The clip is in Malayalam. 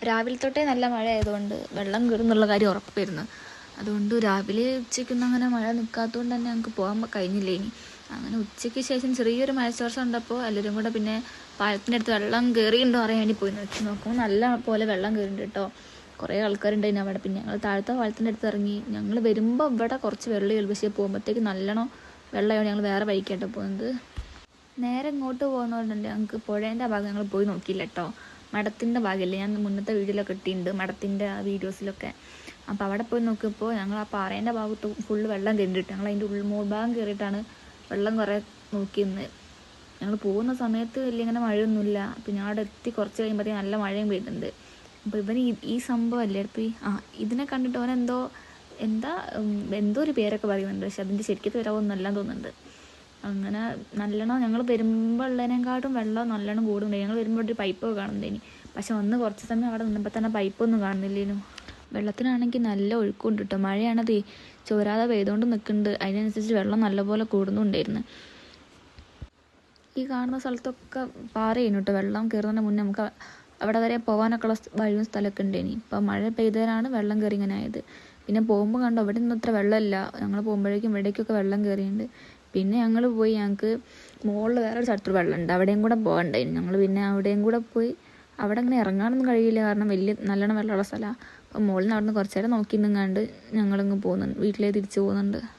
രാവിലെ തൊട്ടേ നല്ല മഴ ആയതുകൊണ്ട് വെള്ളം കയറുന്നുള്ള കാര്യം ഉറപ്പായിരുന്നു. അതുകൊണ്ട് രാവിലെ ഉച്ചയ്ക്കൊന്നും അങ്ങനെ മഴ നിൽക്കാത്തതുകൊണ്ട് തന്നെ ഞങ്ങൾക്ക് പോകാൻ കഴിഞ്ഞില്ല. ഇനി അങ്ങനെ ഉച്ചയ്ക്ക് ശേഷം ചെറിയൊരു മഴച്ചോർച്ച ഉണ്ടപ്പോൾ എല്ലാവരും കൂടെ പിന്നെ പാലത്തിൻ്റെ അടുത്ത് വെള്ളം കയറിയിട്ടുണ്ടോ അറിയാൻ വേണ്ടി പോയി നോക്കുമ്പോൾ നല്ല പോലെ വെള്ളം കയറിയിട്ടുണ്ട് കേട്ടോ. കുറേ ആൾക്കാരുണ്ടായിരുന്നു അവിടെ. പിന്നെ ഞങ്ങൾ താഴത്തെ പാലത്തിൻ്റെ അടുത്ത് ഇറങ്ങി. ഞങ്ങൾ വരുമ്പോൾ ഇവിടെ കുറച്ച് വെള്ളം, പക്ഷേ പോകുമ്പോഴത്തേക്ക് നല്ലോണം വെള്ളമാണ്. ഞങ്ങൾ വേറെ വഴിക്കാട്ടോ പോകുന്നത്. നേരെ ഇങ്ങോട്ട് പോകുന്നതുകൊണ്ട് ഞങ്ങൾക്ക് പുഴേൻ്റെ ഭാഗം ഞങ്ങൾ പോയി നോക്കിയില്ല കേട്ടോ. മഠത്തിൻ്റെ ഭാഗമില്ലേ, ഞാൻ മുന്നത്തെ വീഡിയോയിലൊക്കെ ഇട്ടിട്ടുണ്ട്, മഠത്തിൻ്റെ വീഡിയോസിലൊക്കെ. അപ്പോൾ അവിടെ പോയി നോക്കിയപ്പോൾ ഞങ്ങൾ ആ പാറേൻ്റെ ഭാഗത്ത് ഫുള്ള് വെള്ളം കയറിയിട്ട് ഞങ്ങൾ അതിൻ്റെ ഉൾഭാഗം കയറിയിട്ടാണ് വെള്ളം കുറേ നോക്കിയിരുന്നത്. ഞങ്ങൾ പോകുന്ന സമയത്ത് വലിയ ഇങ്ങനെ മഴയൊന്നുമില്ല. പിന്നെ അവിടെ എത്തി കുറച്ച് കഴിയുമ്പോഴത്തേക്ക് നല്ല മഴയും പെയ്യുന്നുണ്ട്. അപ്പോൾ ഇവന് ഈ സംഭവമല്ലേ ഇപ്പോൾ ഇതിനെ കണ്ടിട്ട് അവനെന്തോ എന്തോ ഒരു പേരൊക്കെ പറയുന്നുണ്ട്, പക്ഷെ അതിൻ്റെ ശരിക്കത്തെ വരാവൊന്നുമല്ല തോന്നുന്നുണ്ട്. അങ്ങനെ നല്ലോണം ഞങ്ങൾ വരുമ്പോൾ ഉള്ളതിനെക്കാട്ടും വെള്ളം നല്ലോണം കൂടുന്നുണ്ട്. ഞങ്ങൾ വരുമ്പോൾ ഒരു പൈപ്പൊക്കെ കാണുന്നുണ്ടേനി, പക്ഷെ ഒന്ന് കുറച്ച് സമയം അവിടെ നിന്നപ്പോൾ തന്നെ പൈപ്പൊന്നും കാണുന്നില്ലേനു. വെള്ളത്തിനാണെങ്കിൽ നല്ല ഒഴുക്കുണ്ട് കേട്ടോ. മഴയാണത് ചോരാതെ പെയ്തുകൊണ്ട് നിൽക്കുന്നുണ്ട്. അതിനനുസരിച്ച് വെള്ളം നല്ലപോലെ കൂടുന്നുണ്ടായിരുന്നു. ഈ കാണുന്ന സ്ഥലത്തൊക്കെ പാറയാണ് കേട്ടോ. വെള്ളം കയറുന്നതിന് മുന്നേ നമുക്ക് അവിടെ വരെ പോകാനൊക്കെ ഉള്ള വഴിയും സ്ഥലമൊക്കെ ഉണ്ടേനി. ഇപ്പം മഴ പെയ്തതിനാണ് വെള്ളം കയറി ഇങ്ങനെ ആയത്. പിന്നെ പോകുമ്പോൾ കണ്ടോ ഇവിടെ ഒന്നും അത്ര വെള്ളമില്ല. ഞങ്ങൾ പോകുമ്പോഴേക്കും ഇവിടേക്കൊക്കെ വെള്ളം കയറിയിട്ടുണ്ട്. പിന്നെ ഞങ്ങൾക്ക് മുകളിൽ വേറൊരു സ്ഥലത്തൊരു വെള്ളമുണ്ട്, അവിടെയും കൂടെ പോകണ്ടായിരുന്നു. ഞങ്ങൾ പിന്നെ അവിടെയും കൂടെ പോയി. അവിടെ അങ്ങനെ ഇറങ്ങാനൊന്നും കഴിയില്ല, കാരണം നല്ലോണം വെള്ളമുള്ള സ്ഥലമാണ്. അപ്പം മുകളിൽ നിന്ന് അവിടെ നിന്ന് കുറച്ച് നേരം നോക്കി നിന്നാണ്ട് ഞങ്ങളിങ്ങ് പോകുന്നുണ്ട്, വീട്ടിലേക്ക് തിരിച്ചു പോകുന്നുണ്ട്.